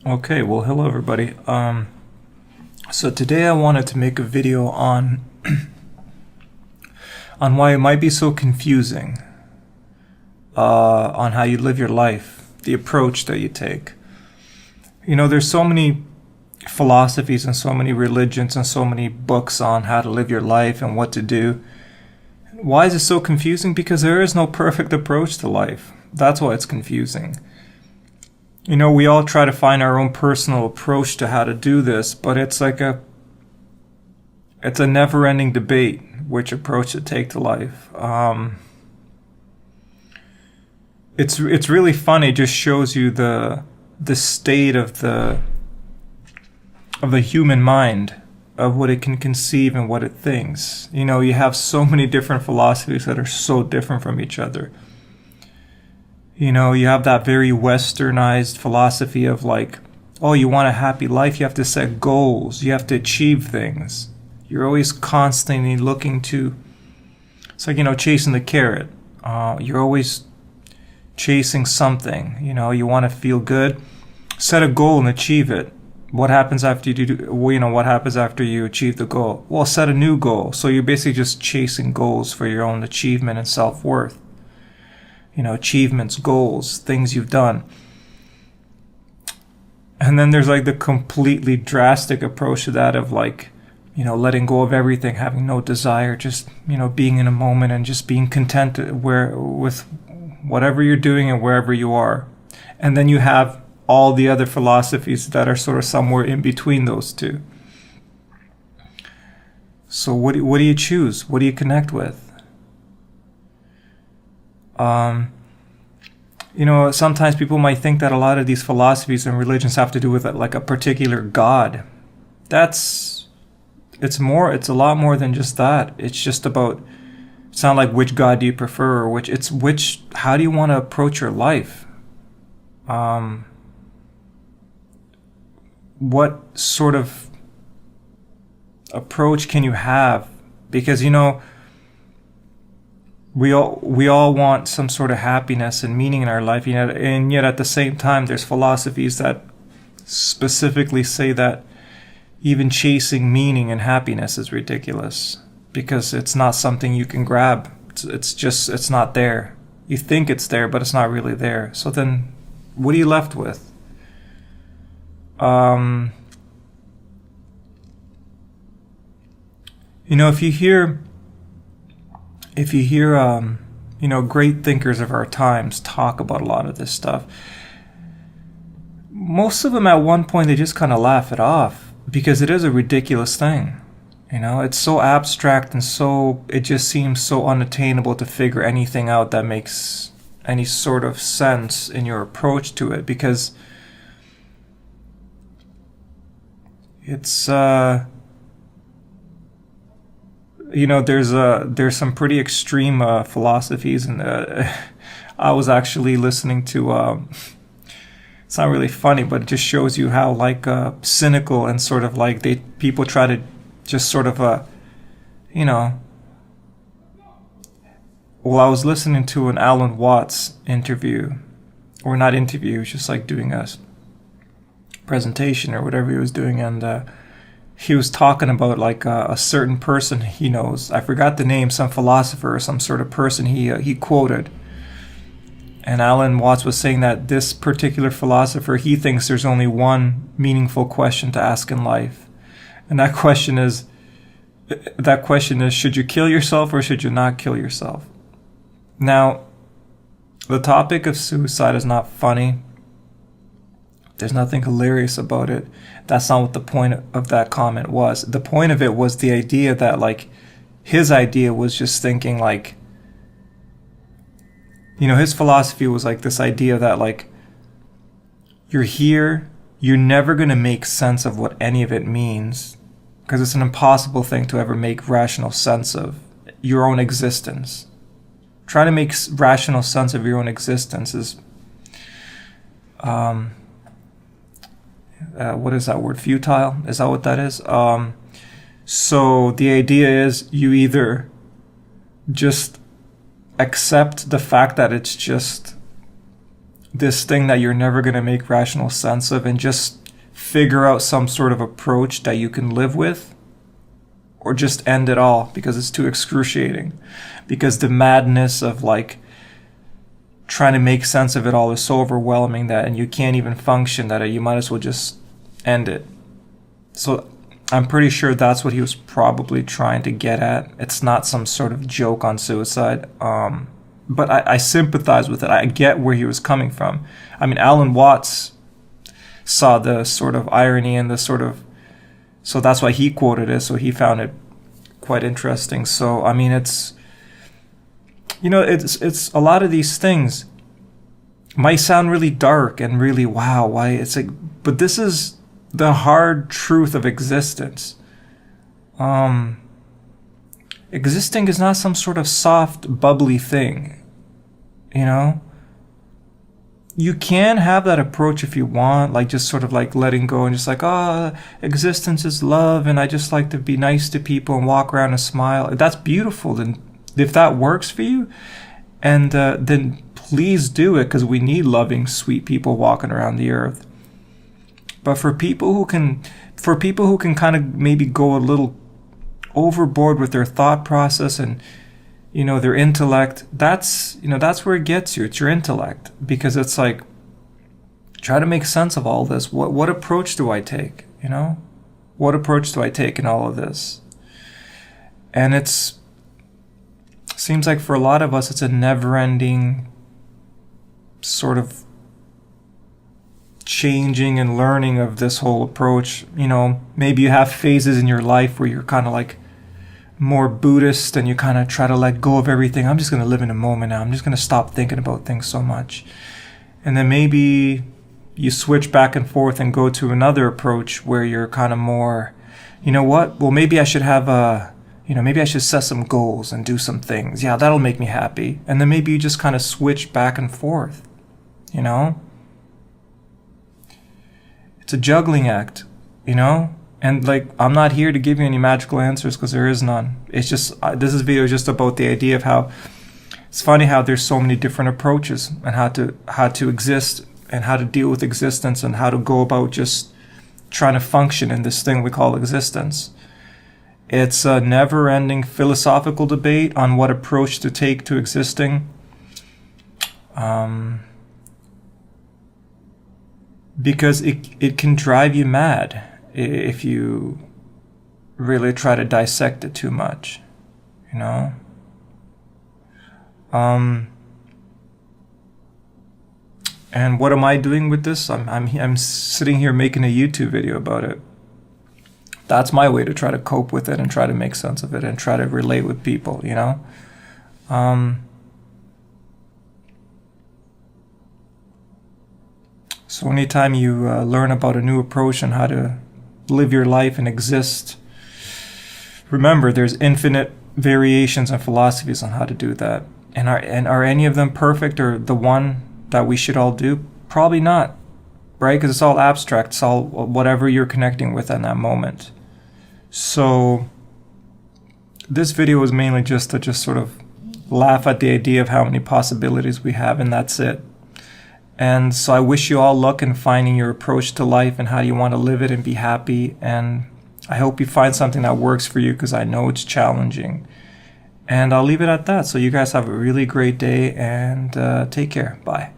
Okay, well, hello everybody. So today I wanted to make a video on on why it might be so confusing on how you live your life, the approach that you take. You know, there's so many philosophies and so many religions and so many books on how to live your life and what to do. Why is it so confusing? Because there is no perfect approach to life. That's why it's confusing. You know, we all try to find our own personal approach to how to do this, but it's a never-ending debate which approach to take to life. It's really funny. It just shows you the state of the human mind, of what it can conceive and what it thinks. You know, you have so many different philosophies that are so different from each other. You know, you have that very westernized philosophy of like, oh, you want a happy life, you have to set goals, you have to achieve things. You're always constantly looking to, it's like, you know, chasing the carrot. You're always chasing something. You know, you want to feel good, set a goal and achieve it. What happens after you do, you know, what happens after you achieve the goal? Well, set a new goal. So you're basically just chasing goals for your own achievement and self-worth. You know, achievements, goals, things you've done. And then there's like the completely drastic approach to that of like, you know, letting go of everything, having no desire, just, you know, being in a moment and just being content with whatever you're doing and wherever you are. And then you have all the other philosophies that are sort of somewhere in between those two. So what do you choose? What do you connect with? You know, sometimes people might think that a lot of these philosophies and religions have to do with like a particular god. It's a lot more than just that. It's just about, it's not like which god do you prefer, or how do you want to approach your life? What sort of approach can you have? Because, you know, we all want some sort of happiness and meaning in our life, you know, and yet at the same time there's philosophies that specifically say that even chasing meaning and happiness is ridiculous because it's not something you can grab. It's not there. You think it's there, but it's not really there. So then what are you left with? You know, if you hear you know, great thinkers of our times talk about a lot of this stuff, most of them at one point they just kind of laugh it off because it is a ridiculous thing. You know, it's so abstract and it just seems so unattainable to figure anything out that makes any sort of sense in your approach to it, because it's you know, there's some pretty extreme philosophies, and I was actually listening to it's not really funny, but it just shows you how like cynical and sort of like people try to just sort of you know. Well, I was listening to an Alan Watts interview, or not interview, he was just like doing a presentation or whatever he was doing, and he was talking about like a certain person he knows. I forgot the name, some philosopher or some sort of person he quoted. And Alan Watts was saying that this particular philosopher, he thinks there's only one meaningful question to ask in life. And that question is, should you kill yourself or should you not kill yourself? Now, the topic of suicide is not funny. There's nothing hilarious about it. That's not what the point of that comment was. The point of it was the idea that, like, his idea was just thinking, like, you know, his philosophy was like this idea that, like, you're here, you're never going to make sense of what any of it means, because it's an impossible thing to ever make rational sense of your own existence. Trying to make rational sense of your own existence is, what is that word? Futile? Is that what that is? So the idea is you either just accept the fact that it's just this thing that you're never going to make rational sense of and just figure out some sort of approach that you can live with, or just end it all because it's too excruciating, because the madness of like trying to make sense of it all is so overwhelming that, and you can't even function, that you might as well just end it. So I'm pretty sure that's what he was probably trying to get at. It's not some sort of joke on suicide. But I sympathize with it. I get where he was coming from. I mean, Alan Watts saw the sort of irony and the sort of, so that's why he quoted it. So he found it quite interesting. So, I mean, it's a lot of these things might sound really dark and really, wow, why it's like, but this is the hard truth of existence. Existing is not some sort of soft, bubbly thing, you know? You can have that approach if you want, like just sort of like letting go and just like, existence is love and I just like to be nice to people and walk around and smile. That's beautiful. Then if that works for you, and then please do it, because we need loving, sweet people walking around the earth. But for people who can kind of maybe go a little overboard with their thought process and, their intellect, that's where it gets you. It's your intellect, because it's like, try to make sense of all this. What approach do I take? What approach do I take in all of this? And seems like for a lot of us, it's a never-ending sort of changing and learning of this whole approach. Maybe you have phases in your life where you're kind of like more Buddhist and you kind of try to let go of everything. I'm just going to live in a moment now. I'm just going to stop thinking about things so much. And then maybe you switch back and forth and go to another approach where you're kind of more, well, maybe I should have maybe I should set some goals and do some things. Yeah, that'll make me happy. And then maybe you just kind of switch back and forth, It's a juggling act, And like, I'm not here to give you any magical answers, because there is none. It's just, this video is just about the idea of how, it's funny how there's so many different approaches and how to exist and how to deal with existence and how to go about just trying to function in this thing we call existence. It's a never-ending philosophical debate on what approach to take to existing. Because it can drive you mad if you really try to dissect it too much, And what am I doing with this? I'm sitting here making a YouTube video about it. That's my way to try to cope with it and try to make sense of it and try to relate with people, So anytime you learn about a new approach and how to live your life and exist, remember there's infinite variations and philosophies on how to do that. And are any of them perfect or the one that we should all do? Probably not, right? Because it's all abstract. It's all whatever you're connecting with in that moment. So this video is mainly just to sort of laugh at the idea of how many possibilities we have, and that's it. And so I wish you all luck in finding your approach to life and how you want to live it and be happy. And I hope you find something that works for you, because I know it's challenging. And I'll leave it at that. So you guys have a really great day, and take care. Bye.